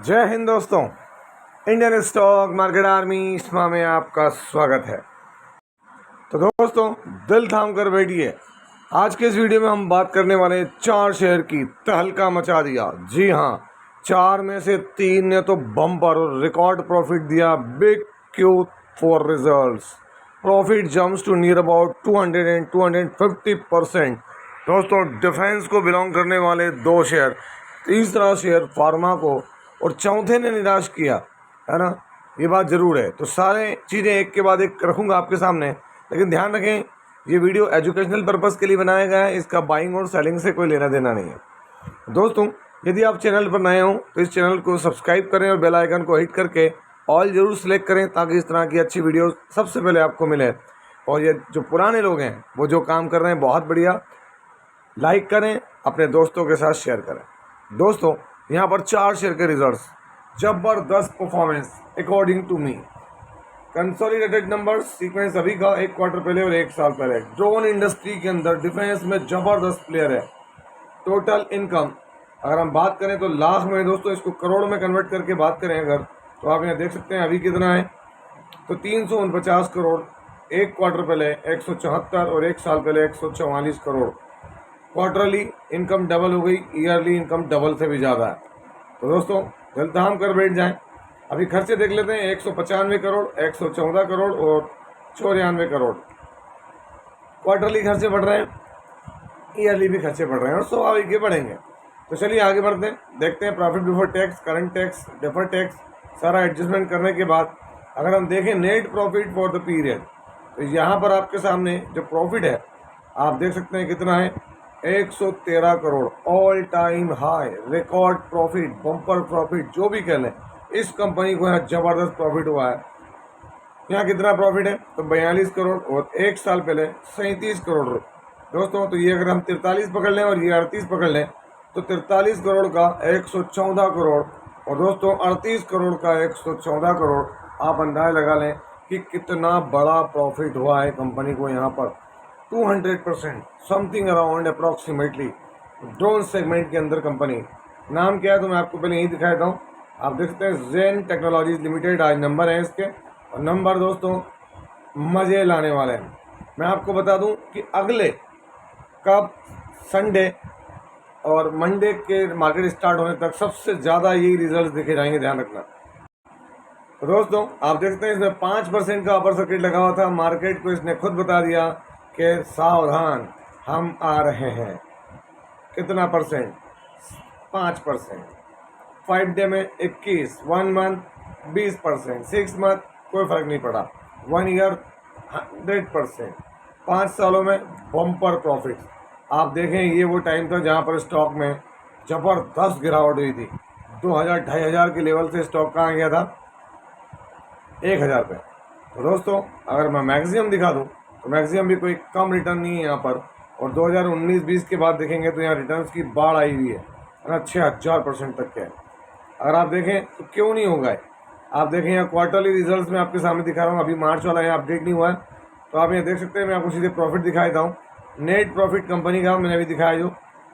जय हिंद दोस्तों। Indian stock market army इसमा में आपका स्वागत है। तो दोस्तों दिल थाम कर बैठिए। आज के इस वीडियो में हम बात करने वाले हैं 4 शेयर की तहलका मचा दिया। जी हाँ, 4 में से 3 ने तो बम्पर और रिकॉर्ड प्रॉफिट दिया। Big Q4 results, profit jumps to near about 200 and 250%। दोस्तों डिफेंस को बिलोंग करने वाले 2 शेयर, तीसरा शेयर फार्मा को और चौथे ने निराश किया, है ना। ये बात ज़रूर है। तो सारे चीज़ें एक के बाद एक रखूँगा आपके सामने, लेकिन ध्यान रखें ये वीडियो एजुकेशनल पर्पज़ के लिए बनाया गया है। इसका बाइंग और सेलिंग से कोई लेना देना नहीं है। दोस्तों यदि आप चैनल पर नए हों तो इस चैनल को सब्सक्राइब करें और बेल आइकन को हिट करके ऑल ज़रूर सेलेक्ट करें, ताकि इस तरह की अच्छी वीडियो सबसे पहले आपको मिले। और ये जो पुराने लोग हैं वो जो काम कर रहे हैं बहुत बढ़िया, लाइक करें, अपने दोस्तों के साथ शेयर करें। दोस्तों यहाँ पर 4 शेयर के रिजल्ट्स, जबरदस्त performance according to me. Consolidated numbers sequence अभी का 1 क्वार्टर पहले और 1 साल पहले। ड्रोन इंडस्ट्री के अंदर डिफेंस में जबरदस्त प्लेयर है। टोटल इनकम अगर हम बात करें तो लाख में, दोस्तों इसको करोड़ में कन्वर्ट करके बात करें अगर, तो आप यहाँ देख सकते हैं अभी कितना है। तो 349 करोड़, 1 क्वार्टर पहले 174 और 1 साल पहले 144 करोड़। क्वार्टरली इनकम डबल हो गई, ईयरली इनकम डबल से भी ज़्यादा है। तो दोस्तों दिल थाम कर बैठ जाएं। अभी खर्चे देख लेते हैं। 195 करोड़, 114 करोड़ और 94 करोड़। क्वार्टरली खर्चे बढ़ रहे हैं, ईयरली भी खर्चे बढ़ रहे हैं और स्वाभाविक ये बढ़ेंगे। तो चलिए आगे बढ़ते हैं, देखते हैं profit before tax, current tax, defer tax, सारा एडजस्टमेंट करने के बाद अगर हम देखें net profit for the period, तो यहाँ पर आपके सामने जो प्रॉफिट है आप देख सकते हैं कितना है, 113 crore. All time high, record profit, bumper profit, जो भी कह लें, इस कंपनी को यहाँ ज़बरदस्त प्रॉफिट हुआ है। यहाँ कितना प्रॉफिट है तो 42 करोड़ और 1 साल पहले 37 करोड़। दोस्तों तो ये अगर हम 43 पकड़ लें और ये 38 पकड़ लें तो 43 करोड़ का 114 करोड़ और दोस्तों 38 करोड़ का 114 करोड़। आप अंदाज़ा लगा लें कि कितना बड़ा प्रॉफिट हुआ है कंपनी को यहाँ पर। 200% something around approximately. Drone segment के अंदर कंपनी, नाम क्या है तो मैं आपको पहले यही दिखा देता हूँ। आप देख सकते हैं जेन टेक्नोलॉजीज लिमिटेड, आज नंबर है इसके, और नंबर दोस्तों मज़े लाने वाले हैं। मैं आपको बता दूं कि अगले कब संडे और मंडे के मार्केट स्टार्ट होने तक सबसे ज़्यादा यही रिजल्ट देखे जाएंगे, ध्यान रखना। तो दोस्तों आप देख सकते हैं इसमें 5% का अपर सर्किट लगा हुआ था। मार्केट को इसने खुद बता दिया कि सावधान हम आ रहे हैं। कितना परसेंट? 5%। 5 डे में 21, 1 मंथ 20%, 6 मंथ कोई फ़र्क नहीं पड़ा, 1 ईयर 100%, 5 सालों में बम्पर प्रॉफिट। आप देखें ये वो टाइम था जहाँ पर स्टॉक में ज़बरदस्त गिरावट हुई थी। 2000-2500 के लेवल से स्टॉक कहाँ गया था, 1000 पे। तो दोस्तों अगर मैं मैक्सिमम दिखा दूँ तो मैक्सिमम भी कोई कम रिटर्न नहीं है यहाँ पर। और 2019-20 के बाद देखेंगे तो यहाँ रिटर्न्स की बाढ़ आई हुई है ना, 6000% तक के है। अगर आप देखें तो क्यों नहीं होगा। आप देखें यहाँ क्वार्टरली रिजल्ट्स में आपके सामने दिखा रहा हूँ, अभी मार्च वाला यहाँ अपडेट नहीं हुआ है, तो आप यहाँ देख सकते हैं। मैं आपको सीधे प्रॉफिट दिखा देता हूँ। नेट प्रॉफिट कंपनी का मैंने अभी दिखाया, जो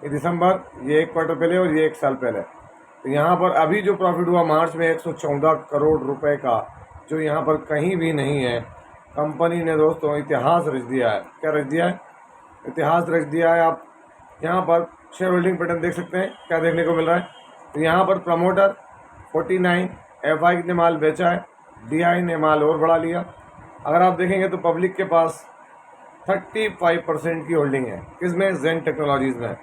ये दिसंबर, ये 1 क्वार्टर पहले और ये 1 साल पहले। तो यहाँ पर अभी जो प्रॉफिट हुआ मार्च में 114 करोड़ रुपए का, जो यहाँ पर कहीं भी नहीं है। कंपनी ने दोस्तों इतिहास रच दिया है। क्या रच दिया है? इतिहास रच दिया है। आप यहाँ पर शेयर होल्डिंग पैटर्न देख सकते हैं, क्या देखने को मिल रहा है। तो यहाँ पर प्रमोटर 49, FI ने माल बेचा है, DI ने माल और बढ़ा लिया। अगर आप देखेंगे तो पब्लिक के पास 35% की होल्डिंग है, किसमें? जेन टेक्नोलॉजीज में।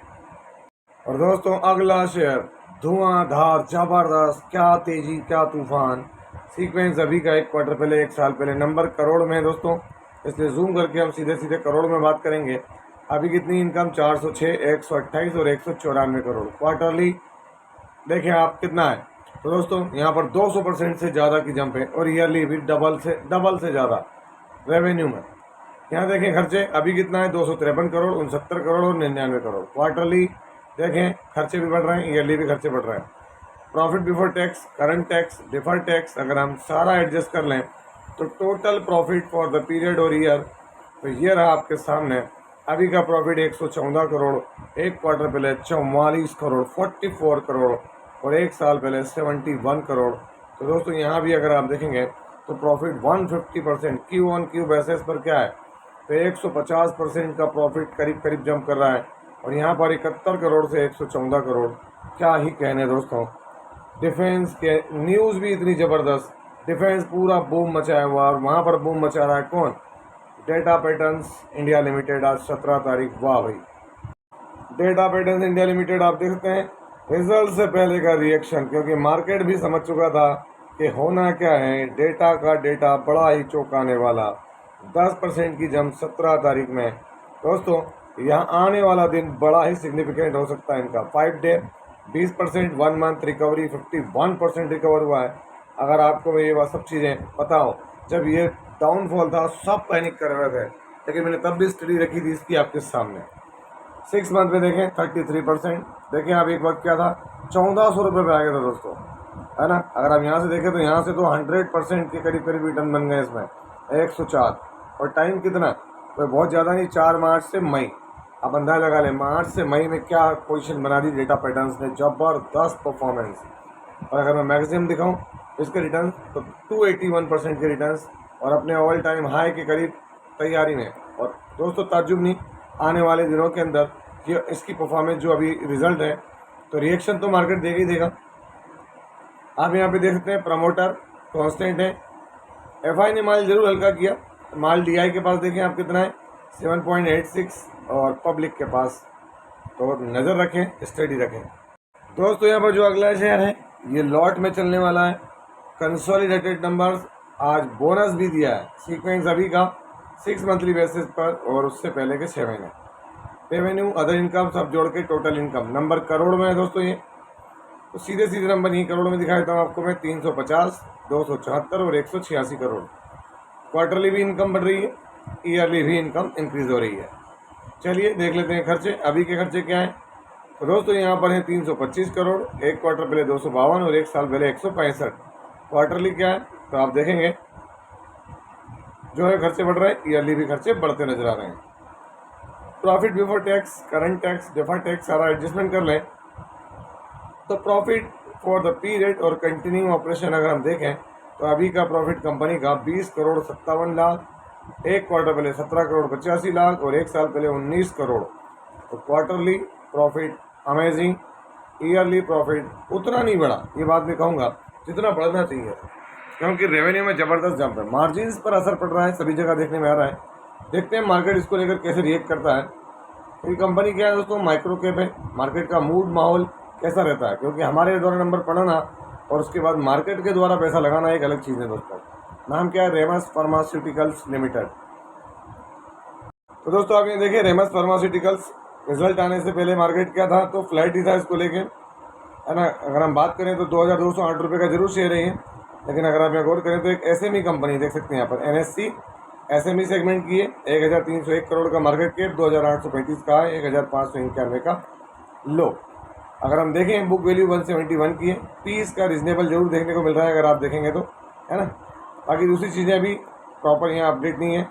और दोस्तों अगला शेयर धुआंधार, जबरदस्त, क्या तेजी, क्या तूफान। सीक्वेंस अभी का 1 क्वार्टर पहले, 1 साल पहले। नंबर करोड़ में है दोस्तों, इसलिए जूम करके हम सीधे सीधे करोड़ में बात करेंगे। अभी कितनी इनकम? 406, 128 और 194 करोड़। क्वार्टरली देखें आप कितना है। तो दोस्तों यहाँ पर 200% से ज़्यादा की जंप है और ईयरली भी डबल से ज़्यादा रेवेन्यू में। यहाँ देखें खर्चे अभी कितना है, 253 करोड़, 69 करोड़ और 99 करोड़। क्वार्टरली देखें खर्चे भी बढ़ रहे हैं, ईयरली भी खर्चे बढ़ रहे हैं। Profit before tax, current tax, defer tax अगर हम सारा एडजस्ट कर लें तो total profit for the period और ईयर, तो ये रहा आपके सामने। अभी का प्रॉफिट 114 करोड़, 1 क्वार्टर पहले 44 करोड़, 44 करोड़। और एक साल पहले 71 करोड़। तो दोस्तों यहाँ भी अगर आप देखेंगे तो प्रॉफिट 150% Q1Q बेसिस पर क्या है, तो 150% का प्रॉफिट करीब करीब जंप कर रहा है। और यहाँ पर 71 करोड़ से 114 करोड़, क्या ही कहने दोस्तों। डिफेंस के न्यूज़ भी इतनी ज़बरदस्त, डिफेंस पूरा बूम मचाया हुआ, और वहाँ पर बूम मचा रहा है कौन, डेटा पैटर्न्स इंडिया लिमिटेड। आज 17 तारीख, वाह भाई। डेटा पैटर्न्स इंडिया लिमिटेड आप देख सकते हैं रिजल्ट से पहले का रिएक्शन, क्योंकि मार्केट भी समझ चुका था कि होना क्या है। डेटा बड़ा ही चौंकाने वाला, 10% की जंप 17 तारीख में। दोस्तों यहाँ आने वाला दिन बड़ा ही सिग्निफिकेंट हो सकता है इनका। 5 डे 20%, 1 मंथ रिकवरी 51% रिकवर हुआ है। अगर आपको ये बात सब चीज़ें पता हो, जब ये डाउनफॉल था सब पैनिक कर रहे थे, लेकिन मैंने तब भी स्टडी रखी थी इसकी आपके सामने। 6 मंथ में देखें 33%। देखें आप एक वक्त क्या था, 1400 रुपये पे आ गया था दोस्तों, है ना। अगर आप यहाँ से देखें तो यहाँ से तो 100% के करीब करीब रिटर्न बन गए इसमें, 104। और टाइम कितना, तो बहुत ज़्यादा नहीं, 4 मार्च से मई। आप अंदाजा लगा लें मार्च से मई में क्या पोजीशन बना दी डेटा पैटर्न्स ने, ज़बरदस्त परफॉर्मेंस। और अगर मैं मैक्सिमम दिखाऊं इसके रिटर्न तो 281% के रिटर्न्स, और अपने ऑल टाइम हाई के करीब तैयारी में। और दोस्तों ताज्जुब नहीं, आने वाले दिनों के अंदर ये इसकी परफॉर्मेंस जो अभी रिजल्ट है, तो रिएक्शन तो मार्केट देगा ही देगा। आप यहाँ पे देख सकते हैं प्रमोटर कांस्टेंट है, एफआई ने माल जरूर हल्का किया। माल डीआई के पास देखें आप कितना है, 7.86, और पब्लिक के पास, तो नज़र रखें, स्टडी रखें। दोस्तों यहाँ पर जो अगला शेयर है ये लॉट में चलने वाला है। कंसोलिडेटेड नंबर्स, आज बोनस भी दिया है सीक्वेंस अभी का 6 मंथली बेसिस पर, और उससे पहले के 6 महीने। रेवेन्यू, अदर इनकम सब जोड़ के टोटल इनकम नंबर करोड़ में है दोस्तों ये। तो सीधे सीधे नंबर यही करोड़ में दिखा देता हूँ आपको मैं, 350, 274 और 186 करोड़। क्वार्टरली भी इनकम बढ़ रही है, ईयरली भी इनकम इंक्रीज हो रही है। चलिए देख लेते हैं खर्चे, अभी के खर्चे क्या हैं। तो दोस्तों यहाँ पर है 325 करोड़, एक क्वार्टर पहले 252 और एक साल पहले 165। क्वार्टरली क्या है, तो आप देखेंगे जो है खर्चे बढ़ रहे हैं, ईयरली भी खर्चे बढ़ते नजर आ रहे हैं। Profit before tax, current tax, deferred tax सारा एडजस्टमेंट कर लें तो प्रॉफिट फॉर द पीरियड और कंटिन्यू ऑपरेशन अगर हम देखें तो अभी का प्रॉफिट कंपनी का 20 करोड़ 57 लाख, एक क्वार्टर पहले 17 करोड़ 85 लाख और एक साल पहले 19 करोड़। तो quarterly profit amazing, yearly profit उतना नहीं बढ़ा, ये बात मैं कहूँगा जितना बढ़ना चाहिए, क्योंकि रेवेन्यू में ज़बरदस्त जंप है। मार्जिन्स पर असर पड़ रहा है, सभी जगह देखने में आ रहा है। देखते हैं मार्केट इसको लेकर कैसे रिएक्ट करता है। ये कंपनी क्या है दोस्तों, माइक्रो कैप है। मार्केट का मूड माहौल कैसा रहता है, क्योंकि हमारे द्वारा नंबर पढ़ना और उसके बाद मार्केट के द्वारा पैसा लगाना एक अलग चीज़ है दोस्तों। नाम क्या है, रेमस फार्मास्यूटिकल्स लिमिटेड। तो दोस्तों आप ये देखिए रेमस फार्मास्यूटिकल्स, रिजल्ट आने से पहले मार्केट क्या था, तो फ्लैट ही था इसको लेके, है ना। अगर हम बात करें तो 2208 रुपये का जरूर शेयर है ये, लेकिन अगर आप यहाँ गौर करें तो एक एसएमई कंपनी देख सकते हैं यहाँ पर, एनएससी एसएमई सेगमेंट की है। 1301 करोड़ का मार्केट कैप, 2835 का है, 1591 का लो। अगर हम देखें बुक वैल्यू 171 की है, पीस का रिजनेबल जरूर देखने को मिल रहा है अगर आप देखेंगे तो, है ना। बाकी दूसरी चीज़ें अभी प्रॉपर यहाँ अपडेट नहीं है।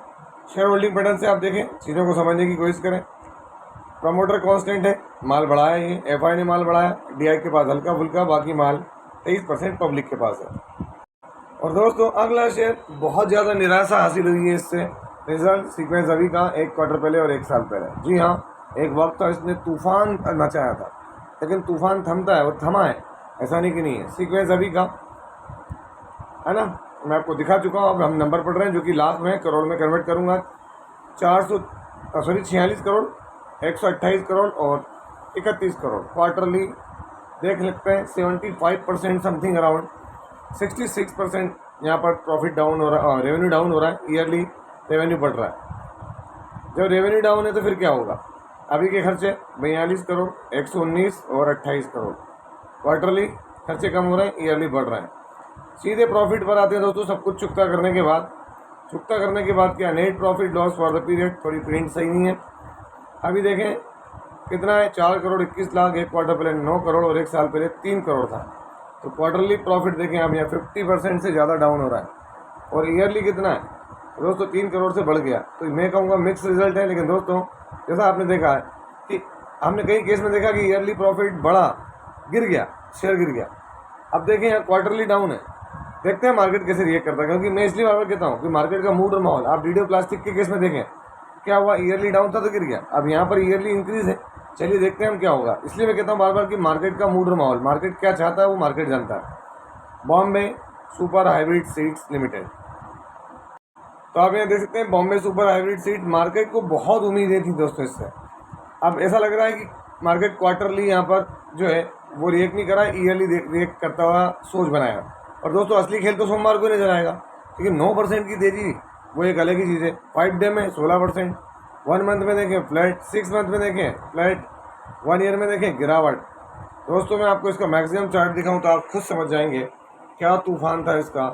शेयर होल्डिंग पैटर्न से आप देखें, चीज़ों को समझने की कोशिश करें। प्रमोटर कांस्टेंट है, माल बढ़ाया ये, एफआई ने माल बढ़ाया, डीआई के पास हल्का फुल्का, बाकी माल 23% पब्लिक के पास है। और दोस्तों अगला शेयर बहुत ज़्यादा निराशा हासिल हुई है इससे, रिजल्ट सीक्वेंस अभी का एक क्वार्टर पहले और एक साल पहले। जी हाँ, एक वक्त था इसने तूफान मचाया था, लेकिन तूफान थमता है और थमा है, ऐसा नहीं कि नहीं है। सीक्वेंस अभी का, है ना, मैं आपको दिखा चुका हूँ। अब हम नंबर पढ़ रहे हैं जो कि लाख में करोड़ में कन्वर्ट करूँगा। 46 करोड़, 128 करोड़ और 31 करोड़। क्वार्टरली देख लेते हैं 75% समथिंग अराउंड, 66% यहाँ पर प्रॉफिट डाउन हो रहा है, रेवेन्यू डाउन हो रहा है, ईयरली रेवेन्यू बढ़ रहा है। जब रेवेन्यू डाउन है तो फिर क्या होगा, अभी के खर्चे 42 करोड़, 119 और 28 करोड़। क्वार्टरली खर्चे कम हो रहे हैं, ईयरली बढ़ रहे हैं। सीधे प्रॉफिट पर आते हैं दोस्तों, सब कुछ चुकता करने के बाद। चुकता करने के बाद क्या, net profit loss for the period, थोड़ी प्रिंट सही नहीं है। अभी देखें कितना है, 4 करोड़ 21 लाख, एक क्वार्टर पहले 9 करोड़ और एक साल पहले 3 करोड़ था। तो क्वार्टरली प्रॉफिट देखें आप यहाँ 50% से ज़्यादा डाउन हो रहा है। और ईयरली कितना है दोस्तों, 3 करोड़ से बढ़ गया। तो मैं कहूँगा मिक्स रिजल्ट है। लेकिन दोस्तों जैसा आपने देखा है कि हमने कई केस में देखा कि ईयरली प्रॉफिट बढ़ा, गिर गया, शेयर गिर गया। अब देखें यहाँ क्वार्टरली डाउन है, देखते हैं मार्केट कैसे रिएक्ट करता है। क्योंकि मैं इसलिए बार बार कहता हूँ कि मार्केट का मूड और माहौल, आप वीडियो प्लास्टिक के केस में देखें क्या हुआ, ईयरली डाउन था तो गिर गया, अब यहाँ पर ईयरली इंक्रीज है। चलिए देखते हैं हम क्या होगा। इसलिए मैं कहता हूँ बार बार कि मार्केट का मूड और माहौल, मार्केट क्या चाहता है वो मार्केट जानता है। Bombay super hybrid seeds limited, तो आप यहाँ देख सकते हैं Bombay super hybrid seed, market को बहुत उम्मीदें थी दोस्तों इससे। अब ऐसा लग रहा है कि मार्केट क्वार्टरली यहाँ पर जो है वो रिएक्ट नहीं करा, ईयरली रिएक्ट करता हुआ सोच बनाया। और दोस्तों असली खेल तो सोमवार को नजर आएगा, क्योंकि 9% की तेजी वो एक अलग ही चीज़ है। 5 डे में 16%, 1 मंथ में देखें फ्लैट, 6 मंथ में देखें फ्लैट, 1 ईयर में देखें गिरावट। दोस्तों मैं आपको इसका मैक्सिमम चार्ट दिखाऊं तो आप खुद समझ जाएंगे क्या तूफान था इसका।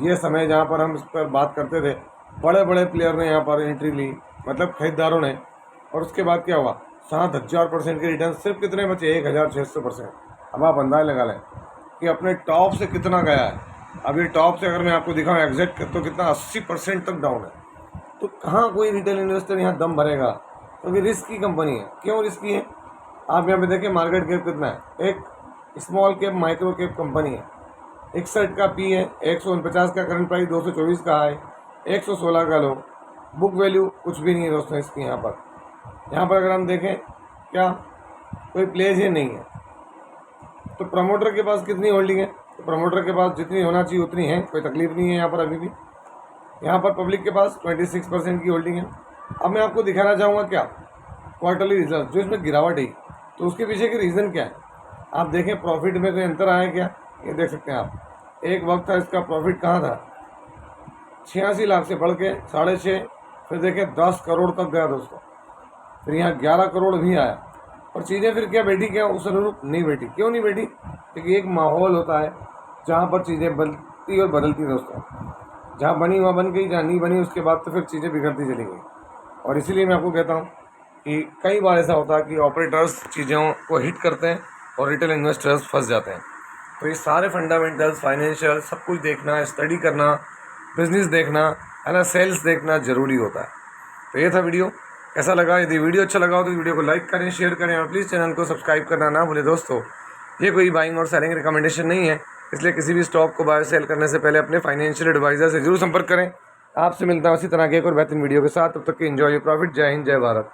ये समय जहाँ पर हम इस पर बात करते थे, बड़े बड़े प्लेयर ने यहाँ पर एंट्री ली, मतलब खरीदारों ने, और उसके बाद क्या हुआ, 7000% के रिटर्न सिर्फ कितने बचे, 1600%। अब आप अंदाज लगा लें कि अपने टॉप से कितना गया है। अब ये टॉप से अगर मैं आपको दिखाऊँ एग्जैक्ट तो कितना 80% तक डाउन है। तो कहाँ कोई रिटेल इन्वेस्टर यहाँ दम भरेगा, क्योंकि रिस्क की कंपनी है। क्यों रिस्की है, आप यहाँ पे देखें मार्केट कैप कितना है, एक small cap micro cap company है, 61 का पी है, 149 का करंट प्राइस, 224 का हाई, 116 का लो, बुक वैल्यू कुछ भी नहीं है दोस्तों इसकी। यहाँ पर अगर हम देखें क्या कोई प्लेज ही नहीं है। तो प्रमोटर के पास कितनी होल्डिंग है, तो प्रमोटर के पास जितनी होना चाहिए उतनी है, कोई तकलीफ नहीं है यहाँ पर अभी भी। यहाँ पर पब्लिक के पास 26% की होल्डिंग है। अब मैं आपको दिखाना चाहूँगा क्या क्वार्टरली रिजल्ट, जो इसमें गिरावट है तो उसके पीछे के रीज़न क्या है। आप देखें प्रॉफिट में कोई अंतर आया क्या, ये देख सकते हैं आप। एक वक्त था इसका प्रॉफिट कहाँ था, 86 लाख से बढ़ के 6.5, फिर देखें 10 करोड़ तक गया दोस्तों, फिर यहाँ 11 करोड़ भी आया। और चीज़ें फिर क्या बैठी, क्या उस अनुरूप नहीं बैठी। क्यों नहीं बैठी, क्योंकि एक माहौल होता है जहाँ पर चीज़ें बनती और बदलती दोस्तों। जहाँ बनी वहाँ बन गई, जहाँ नहीं बनी उसके बाद तो फिर चीज़ें बिगड़ती चली गई। और इसीलिए मैं आपको कहता हूँ कि कई बार ऐसा होता है कि ऑपरेटर्स चीज़ों को हिट करते हैं और रिटेल इन्वेस्टर्स फंस जाते हैं। तो ये सारे फंडामेंटल्स, फाइनेंशियल सब कुछ देखना, स्टडी करना, बिजनेस देखना है ना, सेल्स देखना ज़रूरी होता है। तो ये था वीडियो, कैसा लगा। यदि वीडियो अच्छा लगा हो तो वीडियो को लाइक करें, शेयर करें और प्लीज़ चैनल को सब्सक्राइब करना ना भूलें दोस्तों। ये कोई बाइंग और सेलिंग रिकमेंडेशन नहीं है, इसलिए किसी भी स्टॉक को बाय सेल करने से पहले अपने फाइनेंशियल एडवाइज़र से जरूर संपर्क करें। आपसे मिलता हूं इसी तरह के एक और बेहतरीन वीडियो के साथ, तब तक के एंजॉय योर प्रॉफिट। जय हिंद, जय भारत।